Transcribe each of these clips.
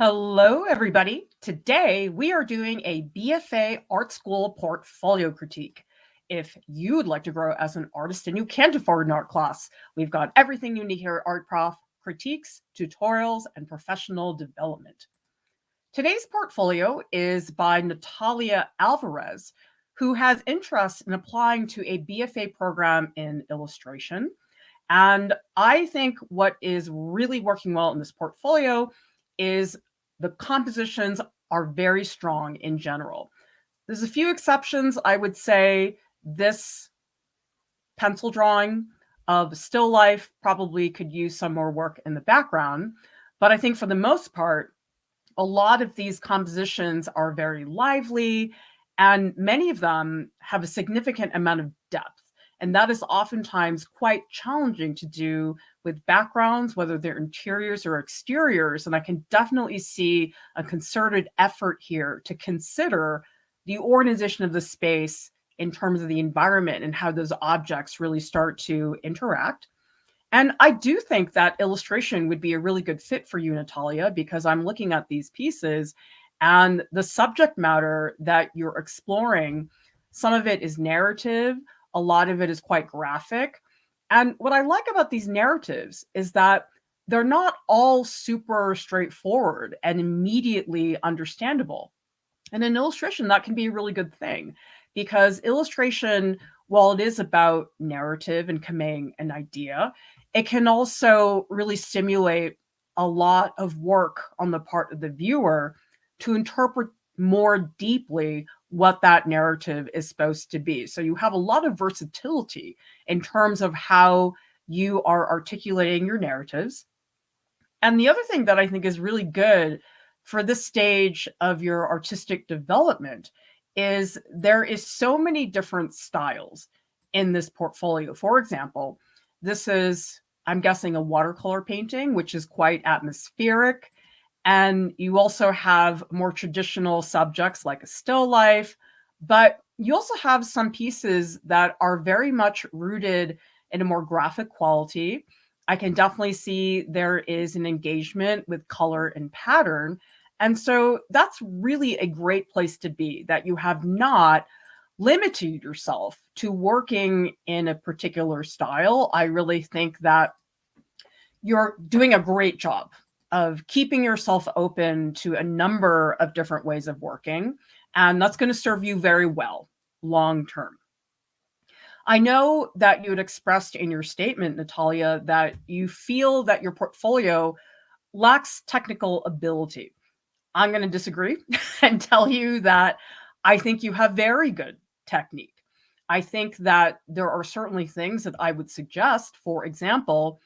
Hello, everybody. Today, we are doing a BFA Art School portfolio critique. If you would like to grow as an artist and you can't afford an art class, we've got everything you need here at Art Prof, critiques, tutorials, and professional development. Today's portfolio is by Natalia Alvarez, who has interest in applying to a BFA program in illustration. And I think what is really working well in this portfolio is the compositions are very strong in general. There's a few exceptions. I would say this pencil drawing of still life probably could use some more work in the background. But I think for the most part, a lot of these compositions are very lively, and many of them have a significant amount of depth. And that is oftentimes quite challenging to do with backgrounds, whether they're interiors or exteriors. And I can definitely see a concerted effort here to consider the organization of the space in terms of the environment and how those objects really start to interact. And I do think that illustration would be a really good fit for you, Natalia, because I'm looking at these pieces and the subject matter that you're exploring, some of it is narrative, a lot of it is quite graphic. And what I like about these narratives is that they're not all super straightforward and immediately understandable. And in illustration, that can be a really good thing because illustration, while it is about narrative and conveying an idea, it can also really stimulate a lot of work on the part of the viewer to interpret more deeply what that narrative is supposed to be. So you have a lot of versatility in terms of how you are articulating your narratives. And the other thing that I think is really good for this stage of your artistic development is there is so many different styles in this portfolio. For example, this is, I'm guessing, a watercolor painting, which is quite atmospheric. And you also have more traditional subjects like a still life, but you also have some pieces that are very much rooted in a more graphic quality. I can definitely see there is an engagement with color and pattern. And so that's really a great place to be, that you have not limited yourself to working in a particular style. I really think that you're doing a great job of keeping yourself open to a number of different ways of working. And that's going to serve you very well long term. I know that you had expressed in your statement, Natalia, that you feel that your portfolio lacks technical ability. I'm going to disagree and tell you that I think you have very good technique. I think that there are certainly things that I would suggest. For example,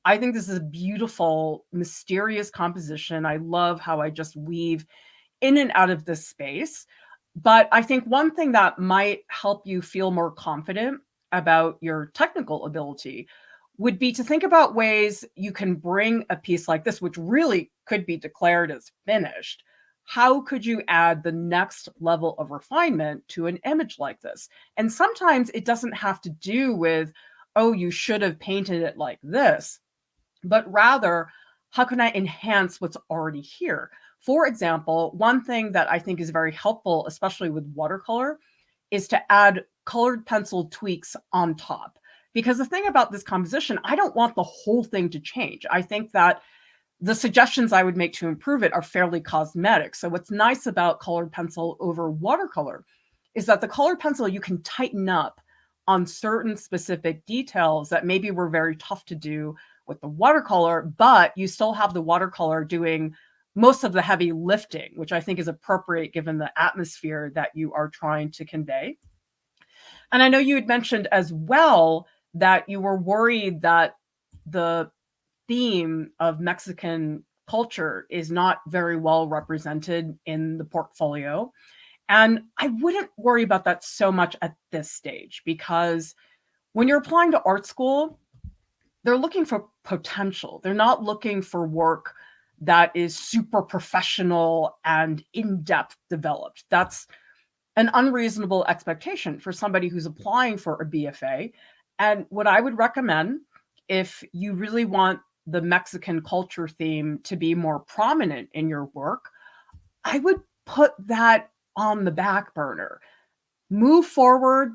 I think this is a beautiful, mysterious composition. I love how I just weave in and out of this space. But I think one thing that might help you feel more confident about your technical ability would be to think about ways you can bring a piece like this, which really could be declared as finished. How could you add the next level of refinement to an image like this? And sometimes it doesn't have to do with, oh, you should have painted it like this, but rather, how can I enhance what's already here? For example, one thing that I think is very helpful, especially with watercolor, is to add colored pencil tweaks on top. Because the thing about this composition, I don't want the whole thing to change. I think that the suggestions I would make to improve it are fairly cosmetic. So what's nice about colored pencil over watercolor is that the colored pencil, you can tighten up on certain specific details that maybe were very tough to do with the watercolor, but you still have the watercolor doing most of the heavy lifting, which I think is appropriate given the atmosphere that you are trying to convey. And I know you had mentioned as well that you were worried that the theme of Mexican culture is not very well represented in the portfolio. And I wouldn't worry about that so much at this stage, because when you're applying to art school, they're looking for potential. They're not looking for work that is super professional and in-depth developed. That's an unreasonable expectation for somebody who's applying for a BFA. And what I would recommend, if you really want the Mexican culture theme to be more prominent in your work, I would put that on the back burner. Move forward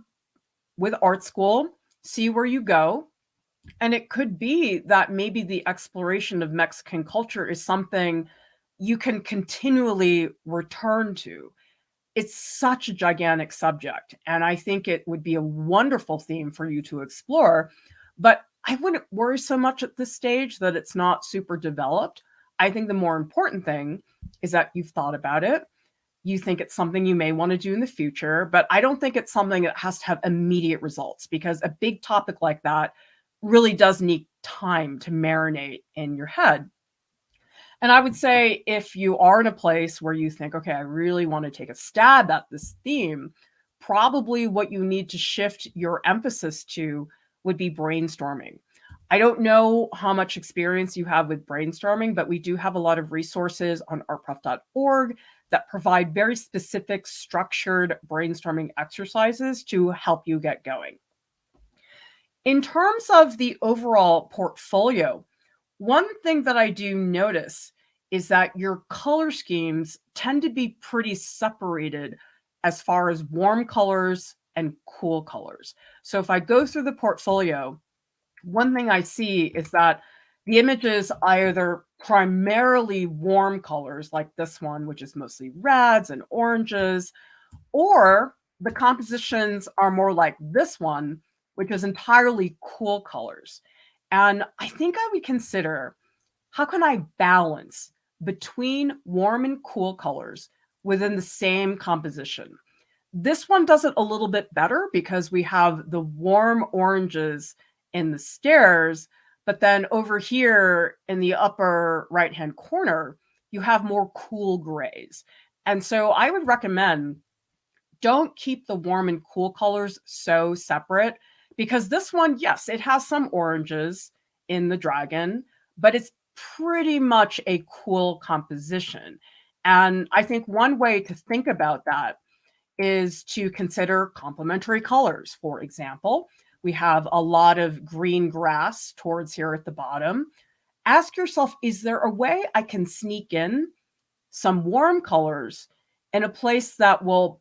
with art school, see where you go. And it could be that maybe the exploration of Mexican culture is something you can continually return to. It's such a gigantic subject, and I think it would be a wonderful theme for you to explore. But I wouldn't worry so much at this stage that it's not super developed. I think the more important thing is that you've thought about it. You think it's something you may want to do in the future, but I don't think it's something that has to have immediate results, because a big topic like that really does need time to marinate in your head. And I would say if you are in a place where you think, okay, I really want to take a stab at this theme, probably what you need to shift your emphasis to would be brainstorming. I don't know how much experience you have with brainstorming, but we do have a lot of resources on artprof.org that provide very specific structured brainstorming exercises to help you get going. In terms of the overall portfolio, one thing that I do notice is that your color schemes tend to be pretty separated as far as warm colors and cool colors. So if I go through the portfolio, one thing I see is that the images are either primarily warm colors like this one, which is mostly reds and oranges, or the compositions are more like this one, which is entirely cool colors. And I think I would consider, how can I balance between warm and cool colors within the same composition? This one does it a little bit better because we have the warm oranges in the stairs, but then over here in the upper right-hand corner, you have more cool grays. And so I would recommend, don't keep the warm and cool colors so separate, because this one, yes, it has some oranges in the dragon, but it's pretty much a cool composition. And I think one way to think about that is to consider complementary colors. For example, we have a lot of green grass towards here at the bottom. Ask yourself, is there a way I can sneak in some warm colors in a place that will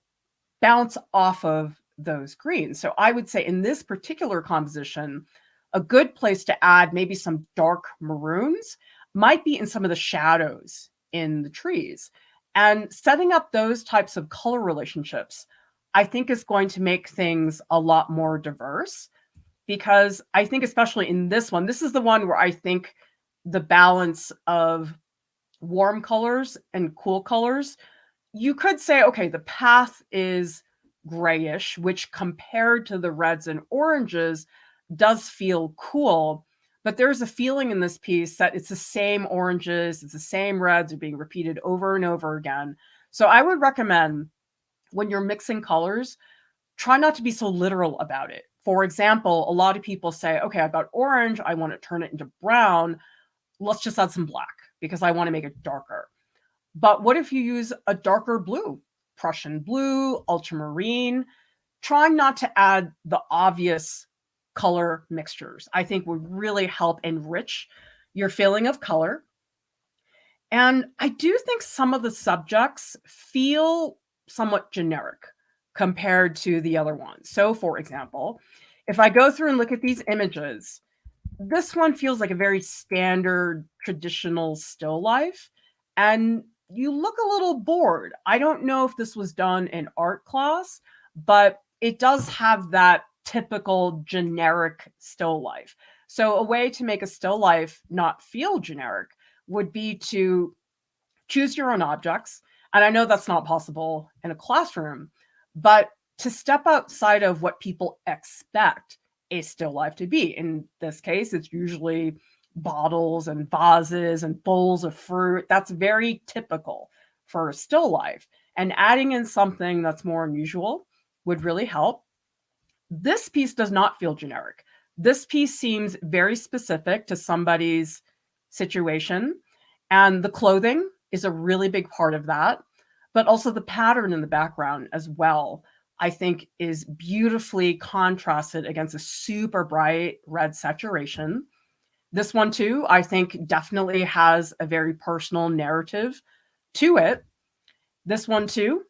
bounce off of those greens? So I would say in this particular composition, a good place to add maybe some dark maroons might be in some of the shadows in the trees. And setting up those types of color relationships, I think, is going to make things a lot more diverse, because I think especially in this one, this is the one where I think the balance of warm colors and cool colors, you could say, okay, the path is grayish, which compared to the reds and oranges does feel cool. But there's a feeling in this piece that it's the same oranges, it's the same reds are being repeated over and over again. So I would recommend, when you're mixing colors, try not to be so literal about it. For example, a lot of people say, okay, I've got orange, I want to turn it into brown. Let's just add some black because I want to make it darker. But what if you use a darker blue, Prussian blue, ultramarine? Trying not to add the obvious color mixtures, I think, would really help enrich your feeling of color. And I do think some of the subjects feel somewhat generic compared to the other ones. So for example, if I go through and look at these images, this one feels like a very standard traditional still life, and you look a little bored. I don't know if this was done in art class, but it does have that typical generic still life. So a way to make a still life not feel generic would be to choose your own objects. And I know that's not possible in a classroom, but to step outside of what people expect a still life to be. In this case, it's usually bottles and vases and bowls of fruit. That's very typical for a still life. And adding in something that's more unusual would really help. This piece does not feel generic. This piece seems very specific to somebody's situation. And the clothing is a really big part of that, but also the pattern in the background as well, I think, is beautifully contrasted against a super bright red saturation. This one too, I think definitely has a very personal narrative to it. This one too.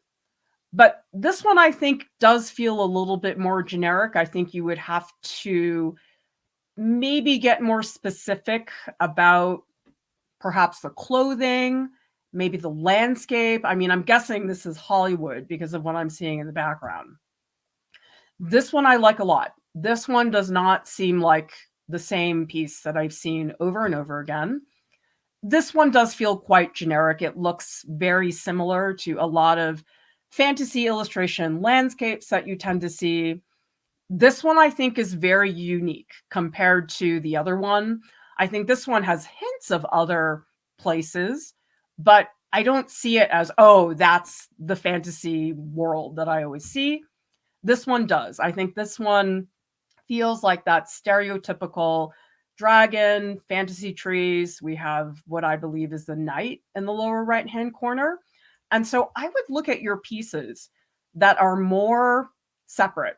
But this one I think does feel a little bit more generic. I think you would have to maybe get more specific about perhaps the clothing, maybe the landscape. I mean, I'm guessing this is Hollywood because of what I'm seeing in the background. This one I like a lot. This one does not seem like the same piece that I've seen over and over again. This one does feel quite generic. It looks very similar to a lot of fantasy illustration landscapes that you tend to see. This one I think is very unique compared to the other one. I think this one has hints of other places, but I don't see it as, oh, that's the fantasy world that I always see. This one does. I think this one feels like that stereotypical dragon, fantasy trees. We have what I believe is the knight in the lower right-hand corner. And so I would look at your pieces that are more separate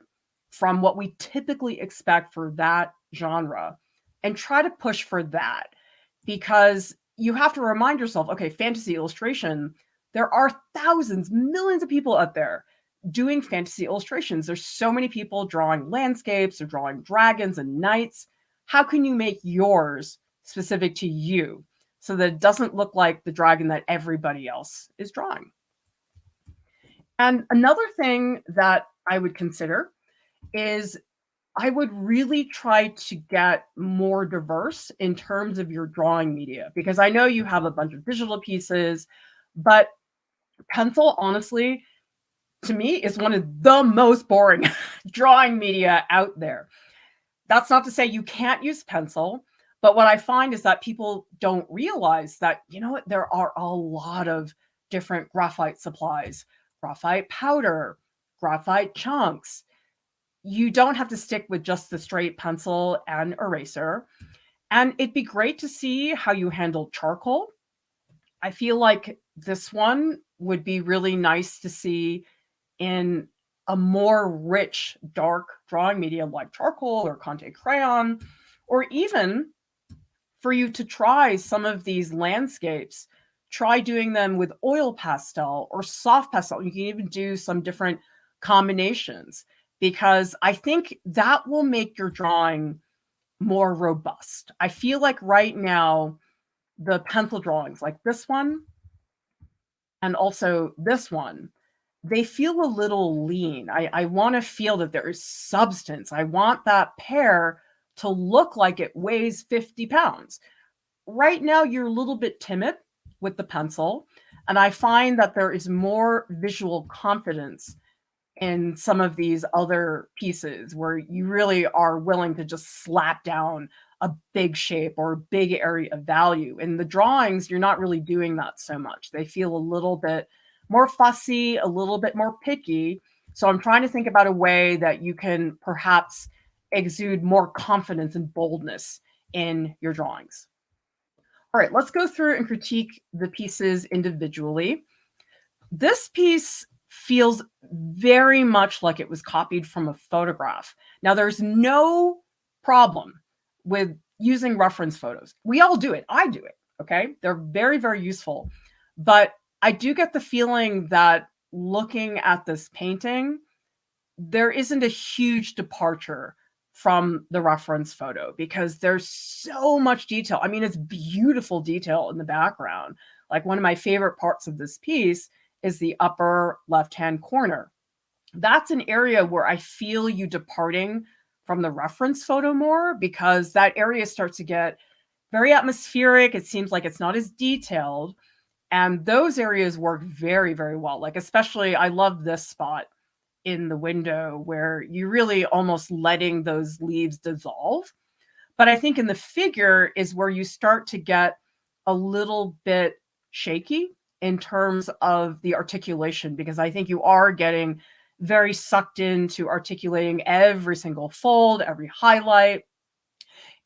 from what we typically expect for that genre and try to push for that, because you have to remind yourself, okay, fantasy illustration, there are thousands, millions of people out there doing fantasy illustrations. There's so many people drawing landscapes or drawing dragons and knights. How can you make yours specific to you so that it doesn't look like the dragon that everybody else is drawing? And another thing that I would consider is I would really try to get more diverse in terms of your drawing media, because I know you have a bunch of digital pieces, but pencil, honestly, to me, is one of the most boring drawing media out there. That's not to say you can't use pencil, but what I find is that people don't realize that, you know what, there are a lot of different graphite supplies, graphite powder, graphite chunks. You don't have to stick with just the straight pencil and eraser. And it'd be great to see how you handle charcoal. I feel like this one would be really nice to see in a more rich, dark drawing medium like charcoal or Conte crayon, or even for you to try some of these landscapes. Try doing them with oil pastel or soft pastel. You can even do some different combinations, because I think that will make your drawing more robust. I feel like right now, the pencil drawings like this one and also this one, they feel a little lean. I want to feel that there is substance. I want that pear to look like it weighs 50 pounds. Right now, you're a little bit timid with the pencil, and I find that there is more visual confidence in some of these other pieces where you really are willing to just slap down a big shape or a big area of value. In the drawings, you're not really doing that so much. They feel a little bit more fussy, a little bit more picky. So I'm trying to think about a way that you can perhaps exude more confidence and boldness in your drawings. All right, let's go through and critique the pieces individually. This piece feels very much like it was copied from a photograph. Now, there's no problem with using reference photos. We all do it. I do it. Okay. They're very, very useful. But I do get the feeling that looking at this painting, there isn't a huge departure from the reference photo because there's so much detail. I mean, it's beautiful detail in the background. Like, one of my favorite parts of this piece is the upper left-hand corner. That's an area where I feel you departing from the reference photo more, because that area starts to get very atmospheric. It seems like it's not as detailed. And those areas work very, very well. Like, especially, I love this spot in the window where you're really almost letting those leaves dissolve. But I think in the figure is where you start to get a little bit shaky in terms of the articulation, because I think you are getting very sucked into articulating every single fold, every highlight.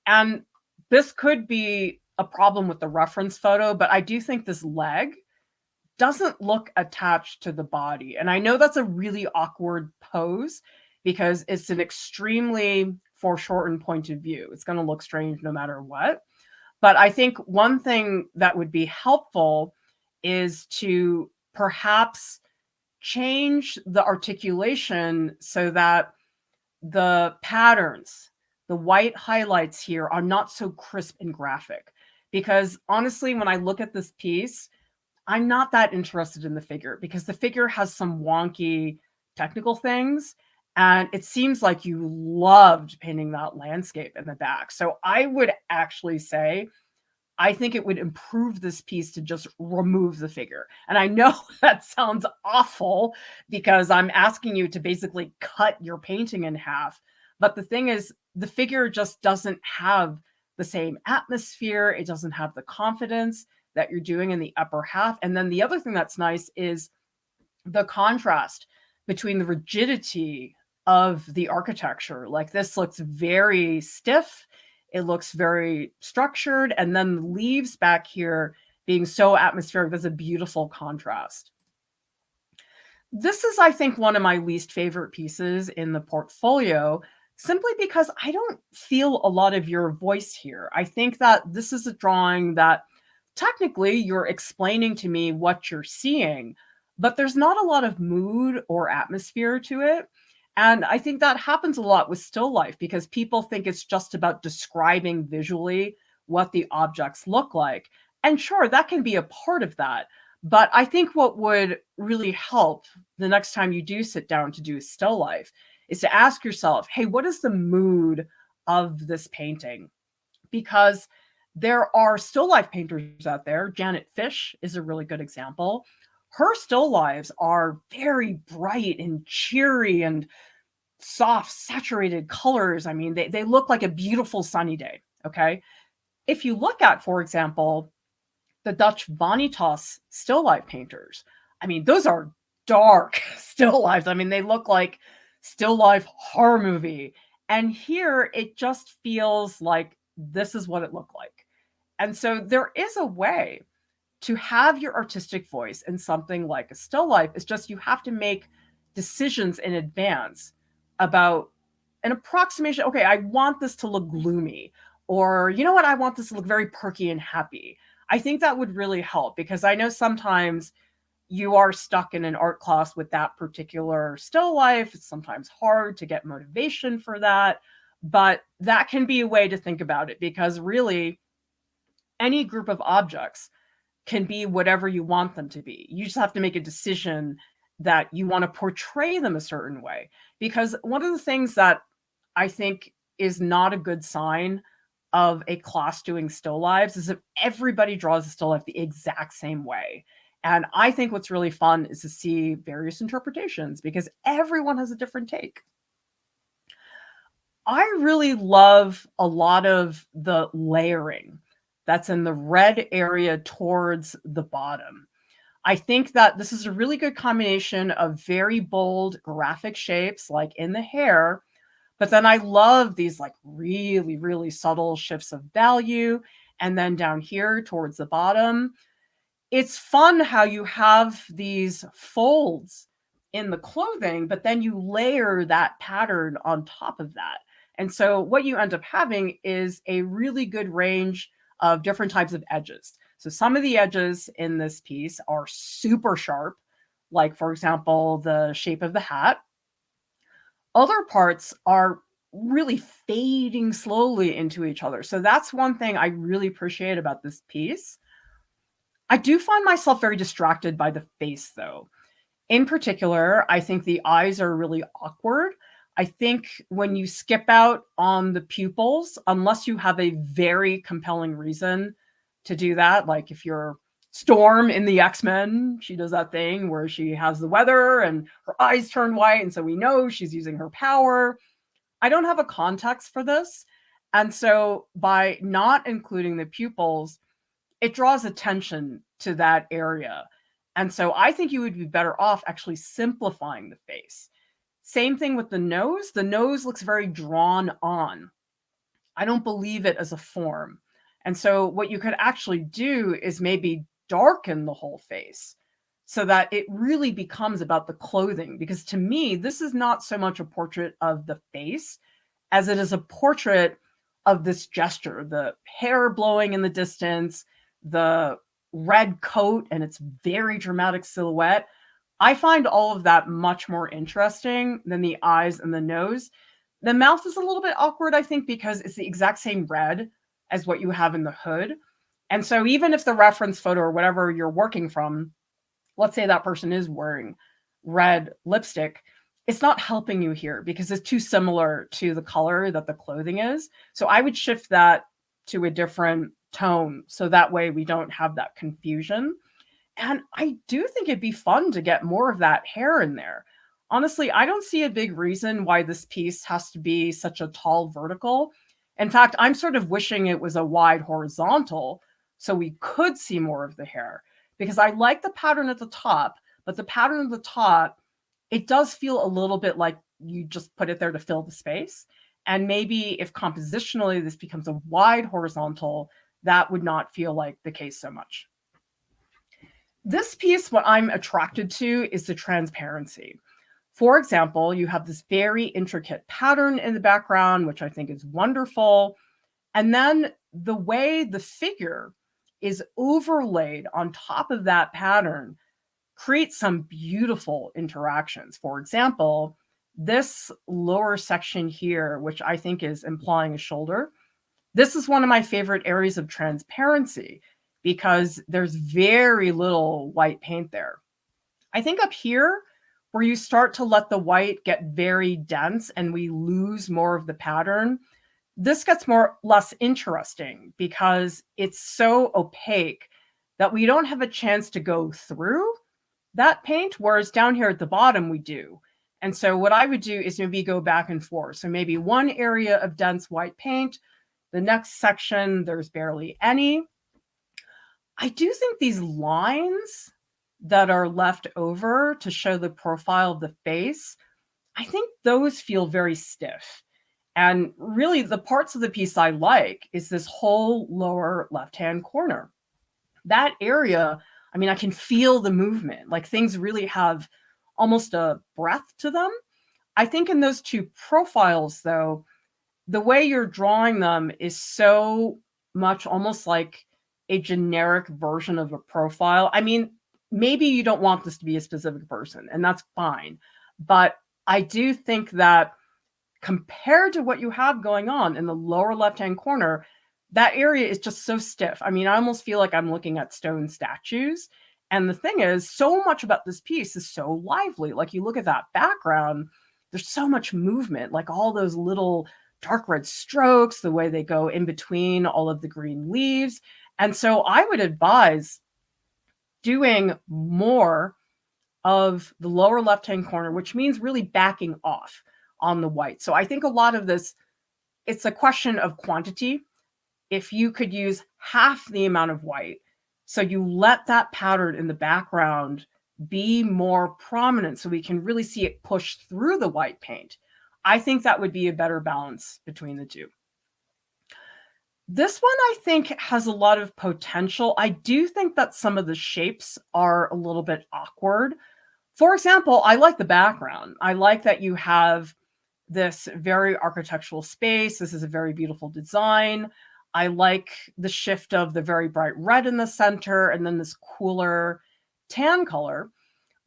And this could be a problem with the reference photo, but I do think this leg doesn't look attached to the body. And I know that's a really awkward pose because it's an extremely foreshortened point of view. It's going to look strange no matter what. But I think one thing that would be helpful is to perhaps change the articulation so that the patterns, the white highlights here are not so crisp and graphic. Because honestly, when I look at this piece, I'm not that interested in the figure because the figure has some wonky technical things. And it seems like you loved painting that landscape in the back. So I would actually say, I think it would improve this piece to just remove the figure. And I know that sounds awful because I'm asking you to basically cut your painting in half. But the thing is, the figure just doesn't have the same atmosphere. It doesn't have the confidence that you're doing in the upper half. And then the other thing that's nice is the contrast between the rigidity of the architecture. Like this looks very stiff. It looks very structured. And then the leaves back here being so atmospheric, that's a beautiful contrast. This is, I think, one of my least favorite pieces in the portfolio, simply because I don't feel a lot of your voice here. I think that this is a drawing that technically you're explaining to me what you're seeing, but there's not a lot of mood or atmosphere to it. And I think that happens a lot with still life because people think it's just about describing visually what the objects look like. And sure, that can be a part of that. But I think what would really help the next time you do sit down to do still life is to ask yourself, hey, what is the mood of this painting? Because there are still life painters out there. Janet Fish is a really good example. Her still lives are very bright and cheery and soft, saturated colors. I mean, they look like a beautiful sunny day, okay? If you look at, for example, the Dutch Vanitas still life painters, I mean, those are dark still lives. I mean, they look like still life horror movie. And here it just feels like this is what it looked like. And so there is a way to have your artistic voice in something like a still life. It's just you have to make decisions in advance about an approximation. Okay, I want this to look gloomy, or you know what, I want this to look very perky and happy. I think that would really help because I know sometimes you are stuck in an art class with that particular still life. It's sometimes hard to get motivation for that, but that can be a way to think about it because really any group of objects can be whatever you want them to be. You just have to make a decision that you want to portray them a certain way. Because one of the things that I think is not a good sign of a class doing still lives is if everybody draws a still life the exact same way. And I think what's really fun is to see various interpretations because everyone has a different take. I really love a lot of the layering that's in the red area towards the bottom. I think that this is a really good combination of very bold graphic shapes like in the hair, but then I love these like really, really subtle shifts of value. And then down here towards the bottom, it's fun how you have these folds in the clothing, but then you layer that pattern on top of that. And so what you end up having is a really good range of different types of edges. So some of the edges in this piece are super sharp, like for example, the shape of the hat. Other parts are really fading slowly into each other. So that's one thing I really appreciate about this piece. I do find myself very distracted by the face though. In particular, I think the eyes are really awkward. I think when you skip out on the pupils, unless you have a very compelling reason to do that, like if you're Storm in the X-Men, she does that thing where she has the weather and her eyes turn white, and so we know she's using her power. I don't have a context for this. And so by not including the pupils, it draws attention to that area. And so I think you would be better off actually simplifying the face. Same thing with the nose. The nose looks very drawn on. I don't believe it as a form. And so what you could actually do is maybe darken the whole face so that it really becomes about the clothing. Because to me, this is not so much a portrait of the face as it is a portrait of this gesture, the hair blowing in the distance, the red coat and its very dramatic silhouette. I find all of that much more interesting than the eyes and the nose. The mouth is a little bit awkward, I think, because it's the exact same red as what you have in the hood. And so even if the reference photo or whatever you're working from, let's say that person is wearing red lipstick, it's not helping you here because it's too similar to the color that the clothing is. So I would shift that to a different tone so that way we don't have that confusion. And I do think it'd be fun to get more of that hair in there. Honestly, I don't see a big reason why this piece has to be such a tall vertical. In fact, I'm sort of wishing it was a wide horizontal so we could see more of the hair, because I like the pattern at the top, but the pattern at the top, it does feel a little bit like you just put it there to fill the space. And maybe if compositionally this becomes a wide horizontal, that would not feel like the case so much. This piece, what I'm attracted to is the transparency. For example, you have this very intricate pattern in the background, which I think is wonderful. And then the way the figure is overlaid on top of that pattern creates some beautiful interactions. For example, this lower section here, which I think is implying a shoulder, this is one of my favorite areas of transparency because there's very little white paint there. I think up here, where you start to let the white get very dense and we lose more of the pattern, this gets less interesting because it's so opaque that we don't have a chance to go through that paint, whereas down here at the bottom we do. And so what I would do is maybe go back and forth. So maybe one area of dense white paint, the next section, there's barely any. I do think these lines that are left over to show the profile of the face, I think those feel very stiff. And really the parts of the piece I like is this whole lower left-hand corner. That area, I mean, I can feel the movement, like things really have almost a breath to them. I think in those two profiles, though, the way you're drawing them is so much almost like a generic version of a profile. I mean, maybe you don't want this to be a specific person, and that's fine. But I do think that compared to what you have going on in the lower left-hand corner, that area is just so stiff. I mean, I almost feel like I'm looking at stone statues. And the thing is, so much about this piece is so lively. Like you look at that background, there's so much movement, like all those little dark red strokes, the way they go in between all of the green leaves. And so I would advise doing more of the lower left-hand corner, which means really backing off on the white. So I think a lot of this, it's a question of quantity. If you could use half the amount of white, so you let that pattern in the background be more prominent so we can really see it push through the white paint, I think that would be a better balance between the two. This one, I think, has a lot of potential. I do think that some of the shapes are a little bit awkward. For example, I like the background. I like that you have this very architectural space. This is a very beautiful design. I like the shift of the very bright red in the center and then this cooler tan color.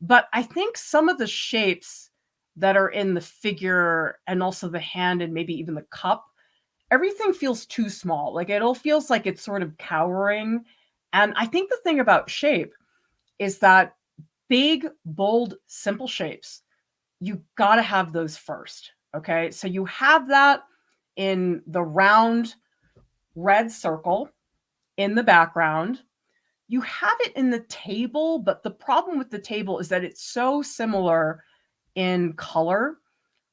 But I think some of the shapes that are in the figure and also the hand and maybe even the cup, everything feels too small. Like it all feels like it's sort of cowering. And I think the thing about shape is that big, bold, simple shapes, you got to have those first. Okay. So you have that in the round red circle in the background. You have it in the table, but the problem with the table is that it's so similar in color.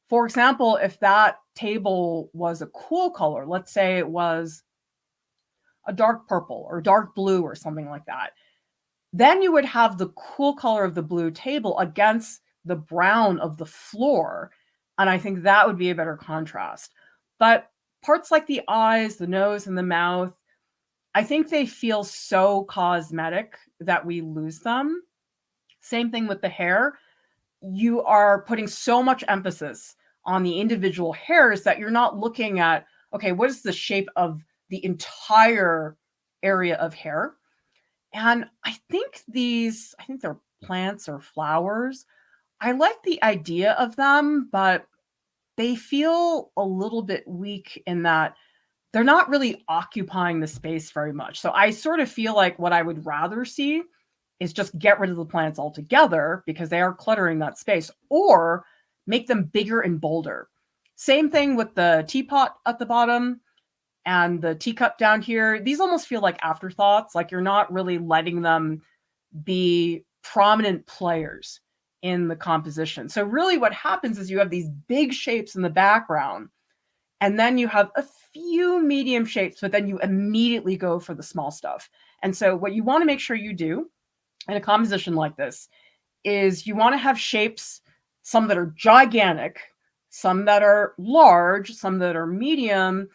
For example, if that table was a cool color, let's say it was a dark purple or dark blue or something like that, then you would have the cool color of the blue table against the brown of the floor. And I think that would be a better contrast. But parts like the eyes, the nose, and the mouth, I think they feel so cosmetic that we lose them. Same thing with the hair. You are putting so much emphasis on the individual hairs that you're not looking at okay, what is the shape of the entire area of hair? And I think they're plants or flowers. I like the idea of them, but they feel a little bit weak in that they're not really occupying the space very much. So I sort of feel like what I would rather see is just get rid of the plants altogether because they are cluttering that space, or make them bigger and bolder. Same thing with the teapot at the bottom and the teacup down here. These almost feel like afterthoughts, like you're not really letting them be prominent players in the composition. So really what happens is you have these big shapes in the background, and then you have a few medium shapes, but then you immediately go for the small stuff. And so what you want to make sure you do in a composition like this is you want to have shapes, some that are gigantic, some that are large, some that are medium,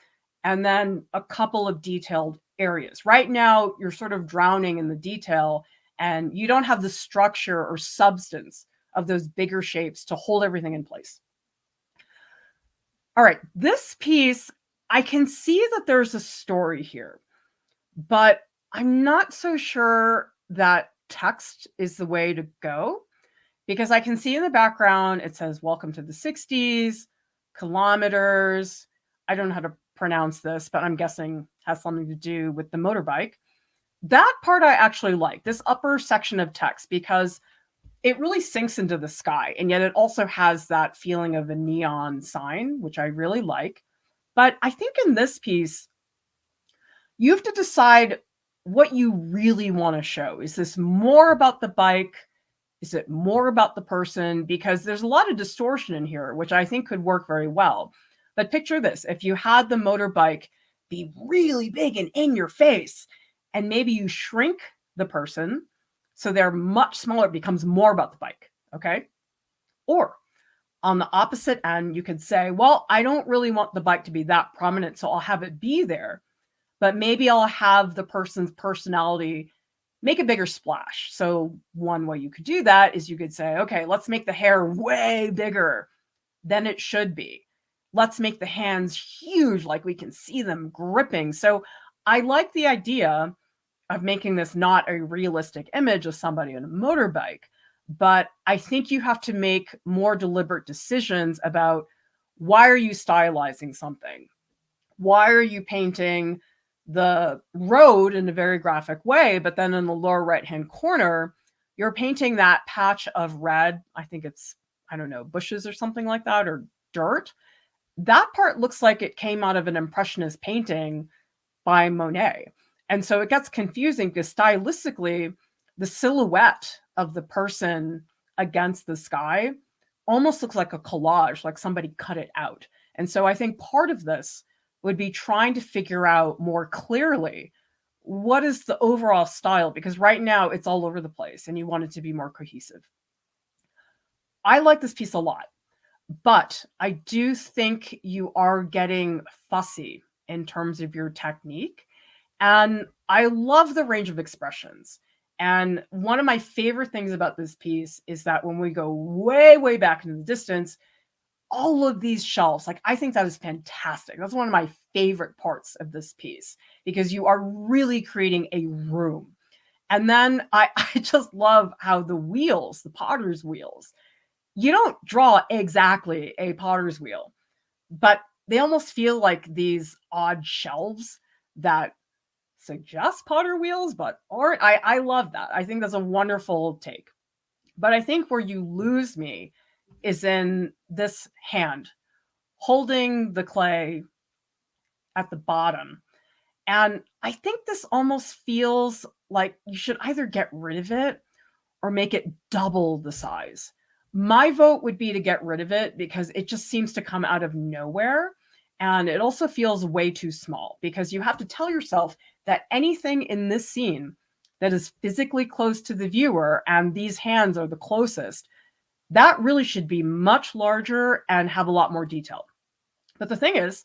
and then a couple of detailed areas. Right now, you're sort of drowning in the detail and you don't have the structure or substance of those bigger shapes to hold everything in place. All right, this piece, I can see that there's a story here, but I'm not so sure that text is the way to go, because I can see in the background, it says, welcome to the 60s, kilometers. I don't know how to pronounce this, but I'm guessing has something to do with the motorbike. That part I actually like, this upper section of text, because it really sinks into the sky. And yet it also has that feeling of a neon sign, which I really like. But I think in this piece, you have to decide what you really want to show. Is this more about the bike? Is it more about the person? Because there's a lot of distortion in here, which I think could work very well. But picture this, if you had the motorbike be really big and in your face, and maybe you shrink the person so they're much smaller, it becomes more about the bike, okay? Or on the opposite end, you could say, well, I don't really want the bike to be that prominent, so I'll have it be there, but maybe I'll have the person's personality make a bigger splash. So one way you could do that is you could say, okay, let's make the hair way bigger than it should be. Let's make the hands huge, like we can see them gripping. So I like the idea of making this not a realistic image of somebody on a motorbike, but I think you have to make more deliberate decisions about, why are you stylizing something? Why are you painting the road in a very graphic way, but then in the lower right-hand corner, you're painting that patch of red, I think it's, I don't know, bushes or something like that, or dirt. That part looks like it came out of an Impressionist painting by Monet. And so it gets confusing because stylistically, the silhouette of the person against the sky almost looks like a collage, like somebody cut it out. And so I think part of this would be trying to figure out more clearly, what is the overall style? Because right now it's all over the place and you want it to be more cohesive. I like this piece a lot, but I do think you are getting fussy in terms of your technique. And I love the range of expressions. And one of my favorite things about this piece is that when we go way, way back into the distance, all of these shelves, like, I think that is fantastic. That's one of my favorite parts of this piece, because you are really creating a room. And then I just love how the wheels, the potter's wheels, you don't draw exactly a potter's wheel, but they almost feel like these odd shelves that suggest potter wheels, but aren't. I love that. I think that's a wonderful take. But I think where you lose me is in this hand holding the clay at the bottom. And I think this almost feels like you should either get rid of it or make it double the size. My vote would be to get rid of it, because it just seems to come out of nowhere. And it also feels way too small, because you have to tell yourself that anything in this scene that is physically close to the viewer, and these hands are the closest, that really should be much larger and have a lot more detail. But the thing is,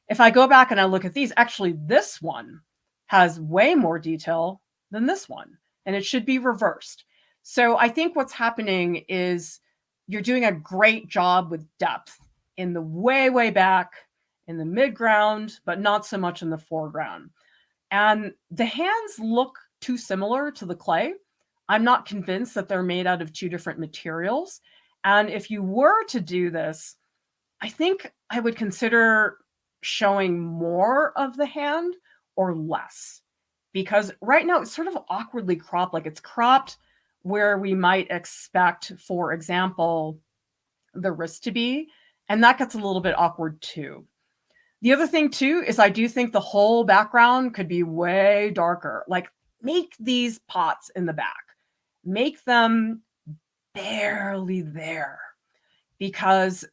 if I go back and I look at these, actually this one has way more detail than this one, and it should be reversed. So I think what's happening is you're doing a great job with depth in the way, way back, in the midground, but not so much in the foreground. And the hands look too similar to the clay. I'm not convinced that they're made out of two different materials. And if you were to do this, I think I would consider showing more of the hand or less, because right now it's sort of awkwardly cropped, like it's cropped where we might expect, for example, the wrist to be, and that gets a little bit awkward too. The other thing too is I do think the whole background could be way darker. Like, make these pots in the back, make them barely there, because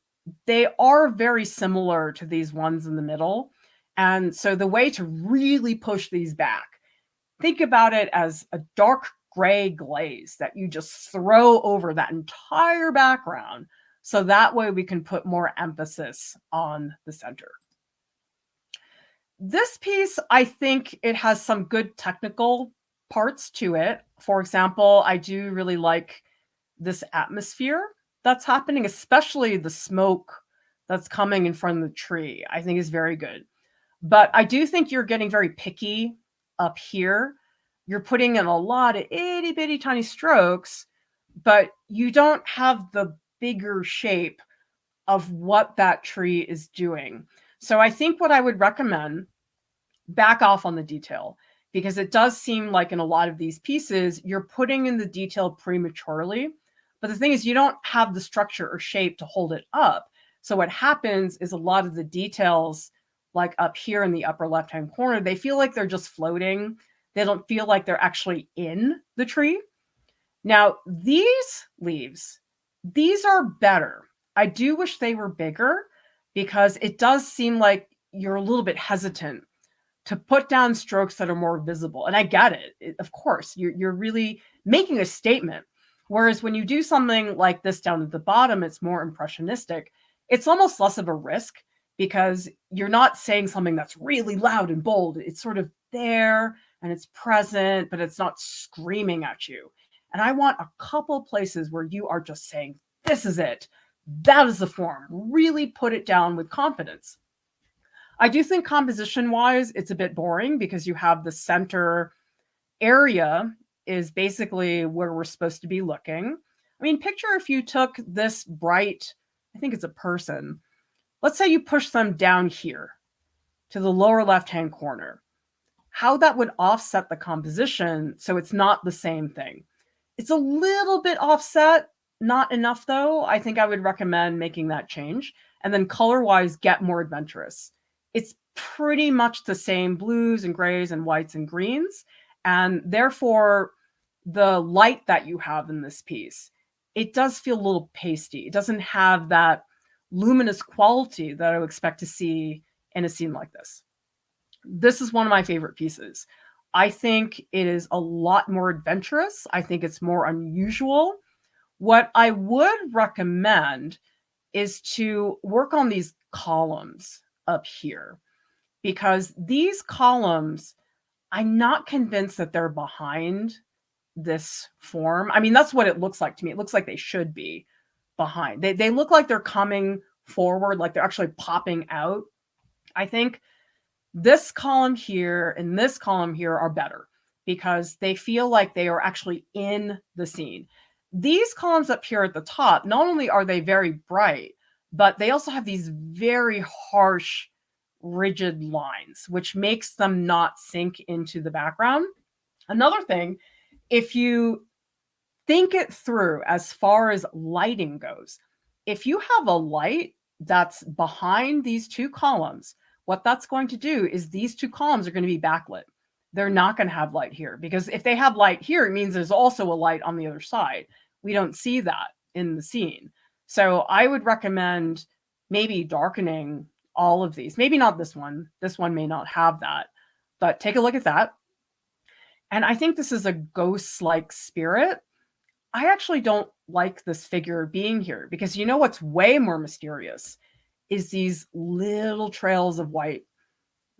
they are very similar to these ones in the middle. And so the way to really push these back, think about it as a dark gray glaze that you just throw over that entire background. So that way we can put more emphasis on the center. This piece, I think it has some good technical parts to it. For example, I do really like this atmosphere that's happening, especially the smoke that's coming in front of the tree, I think is very good. But I do think you're getting very picky up here. You're putting in a lot of itty bitty tiny strokes, but you don't have the bigger shape of what that tree is doing. So I think what I would recommend, back off on the detail, because it does seem like in a lot of these pieces, you're putting in the detail prematurely. But the thing is, you don't have the structure or shape to hold it up. So what happens is a lot of the details, like up here in the upper left-hand corner, they feel like they're just floating. They don't feel like they're actually in the tree. Now, these leaves, these are better. I do wish they were bigger, because it does seem like you're a little bit hesitant to put down strokes that are more visible. And I get it. Of course, you're really making a statement. Whereas when you do something like this down at the bottom, it's more impressionistic. It's almost less of a risk, because you're not saying something that's really loud and bold. It's sort of there and it's present, but it's not screaming at you. And I want a couple places where you are just saying, this is it. That is the form. Really put it down with confidence. I do think composition-wise, it's a bit boring, because you have the center area is basically where we're supposed to be looking. I mean, picture if you took this bright, I think it's a person. Let's say you push them down here to the lower left-hand corner. How that would offset the composition so it's not the same thing. It's a little bit offset, not enough though. I think I would recommend making that change. And then color-wise, get more adventurous. It's pretty much the same blues and grays and whites and greens. And therefore, the light that you have in this piece, it does feel a little pasty. It doesn't have that luminous quality that I would expect to see in a scene like this. This is one of my favorite pieces. I think it is a lot more adventurous. I think it's more unusual. What I would recommend is to work on these columns up here, because these columns, I'm not convinced that they're behind this form. I mean, that's what it looks like to me. It looks like they should be behind. They look like they're coming forward, like they're actually popping out. I think this column here and this column here are better, because they feel like they are actually in the scene. These columns up here at the top, not only are they very bright, but they also have these very harsh, rigid lines, which makes them not sink into the background. Another thing, if you think it through as far as lighting goes, if you have a light that's behind these two columns, what that's going to do is these two columns are going to be backlit. They're not going to have light here, because if they have light here, it means there's also a light on the other side. We don't see that in the scene. So I would recommend maybe darkening all of these. Maybe not this one. This one may not have that, but take a look at that. And I think this is a ghost-like spirit. I actually don't like this figure being here, because you know what's way more mysterious is these little trails of white.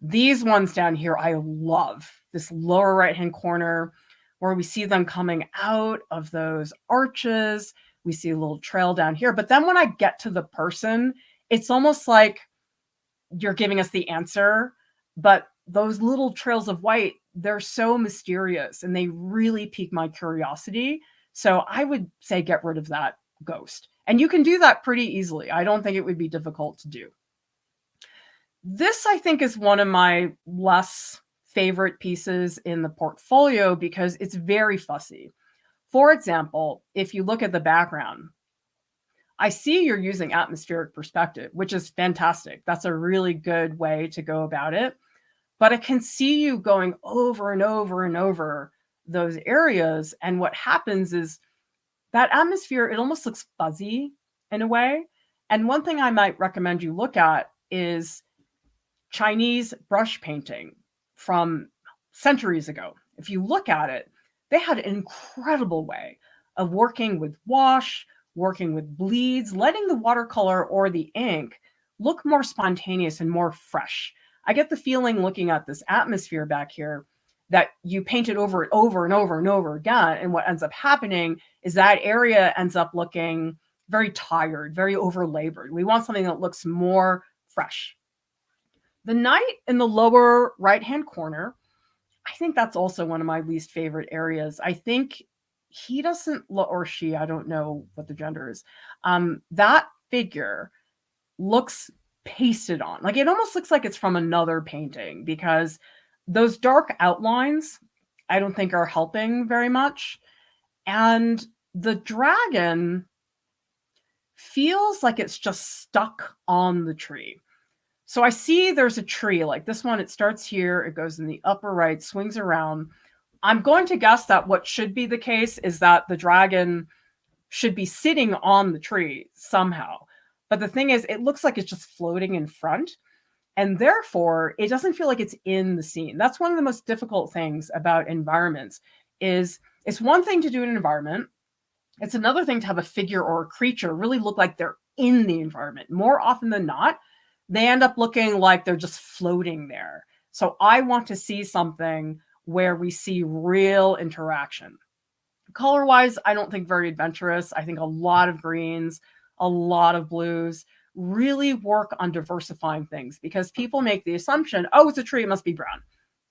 These ones down here, I love. This lower right-hand corner where we see them coming out of those arches. We see a little trail down here. But then when I get to the person, it's almost like you're giving us the answer, but those little trails of white, they're so mysterious and they really pique my curiosity. So I would say get rid of that ghost. And you can do that pretty easily. I don't think it would be difficult to do. This, I think, is one of my less favorite pieces in the portfolio because it's very fussy. For example, if you look at the background, I see you're using atmospheric perspective, which is fantastic. That's a really good way to go about it. But I can see you going over and over and over those areas. And what happens is that atmosphere, it almost looks fuzzy in a way. And one thing I might recommend you look at is Chinese brush painting from centuries ago. If you look at it, they had an incredible way of working with wash, working with bleeds, letting the watercolor or the ink look more spontaneous and more fresh. I get the feeling looking at this atmosphere back here that you paint it over and over and over and over again. And what ends up happening is that area ends up looking very tired, very overlabored. We want something that looks more fresh. The knight in the lower right-hand corner, I think that's also one of my least favorite areas. I think he doesn't look, or she, I don't know what the gender is. That figure looks pasted on. Like it almost looks like it's from another painting because those dark outlines, I don't think are helping very much. And the dragon feels like it's just stuck on the tree. So I see there's a tree like this one. It starts here. It goes in the upper right, swings around. I'm going to guess that what should be the case is that the dragon should be sitting on the tree somehow. But the thing is, it looks like it's just floating in front. And therefore, it doesn't feel like it's in the scene. That's one of the most difficult things about environments is it's one thing to do an environment. It's another thing to have a figure or a creature really look like they're in the environment. More often than not, they end up looking like they're just floating there. So I want to see something where we see real interaction. Color-wise, I don't think very adventurous. I think a lot of greens, a lot of blues, really work on diversifying things because people make the assumption, oh, it's a tree, it must be brown.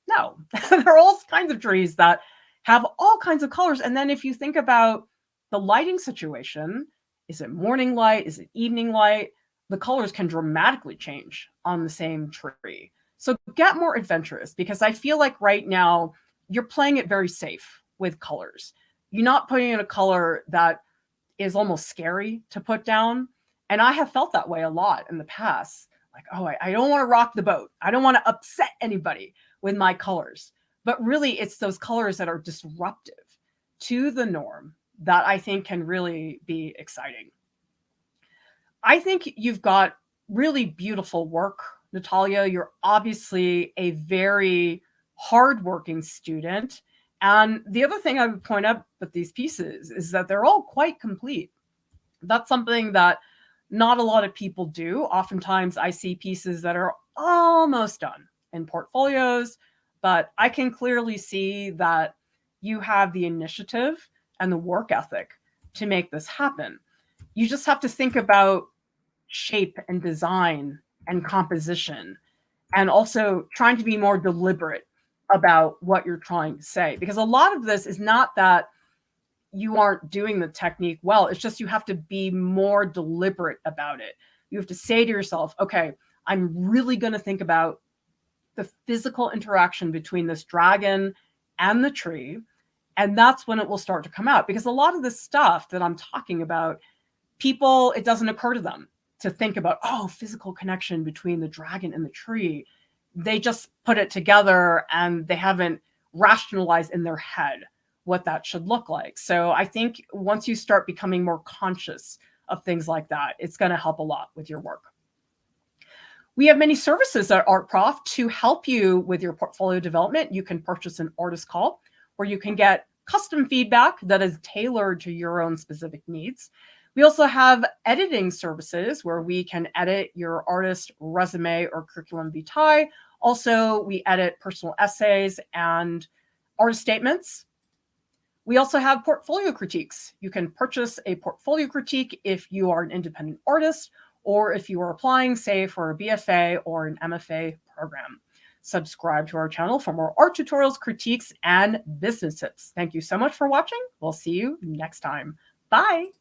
No, there are all kinds of trees that have all kinds of colors. And then if you think about the lighting situation, is it morning light? Is it evening light? The colors can dramatically change on the same tree. So get more adventurous because I feel like right now you're playing it very safe with colors. You're not putting in a color that is almost scary to put down. And I have felt that way a lot in the past. Like, oh, I don't want to rock the boat. I don't want to upset anybody with my colors. But really, it's those colors that are disruptive to the norm that I think can really be exciting. I think you've got really beautiful work, Natalia. You're obviously a very hardworking student. And the other thing I would point out with these pieces is that they're all quite complete. That's something that not a lot of people do. Oftentimes I see pieces that are almost done in portfolios, but I can clearly see that you have the initiative and the work ethic to make this happen. You just have to think about shape and design and composition and also trying to be more deliberate about what you're trying to say. Because a lot of this is not that you aren't doing the technique well. It's just you have to be more deliberate about it. You have to say to yourself, okay, I'm really going to think about the physical interaction between this dragon and the tree. And that's when it will start to come out. Because a lot of this stuff that I'm talking about, people, it doesn't occur to them to think about, oh, physical connection between the dragon and the tree. They just put it together and they haven't rationalized in their head what that should look like. So I think once you start becoming more conscious of things like that, it's going to help a lot with your work. We have many services at Art Prof to help you with your portfolio development. You can purchase an artist call where you can get custom feedback that is tailored to your own specific needs. We also have editing services where we can edit your artist resume or curriculum vitae. Also, we edit personal essays and artist statements. We also have portfolio critiques. You can purchase a portfolio critique if you are an independent artist, or if you are applying, say, for a BFA or an MFA program. Subscribe to our channel for more art tutorials, critiques, and business tips. Thank you so much for watching. We'll see you next time. Bye.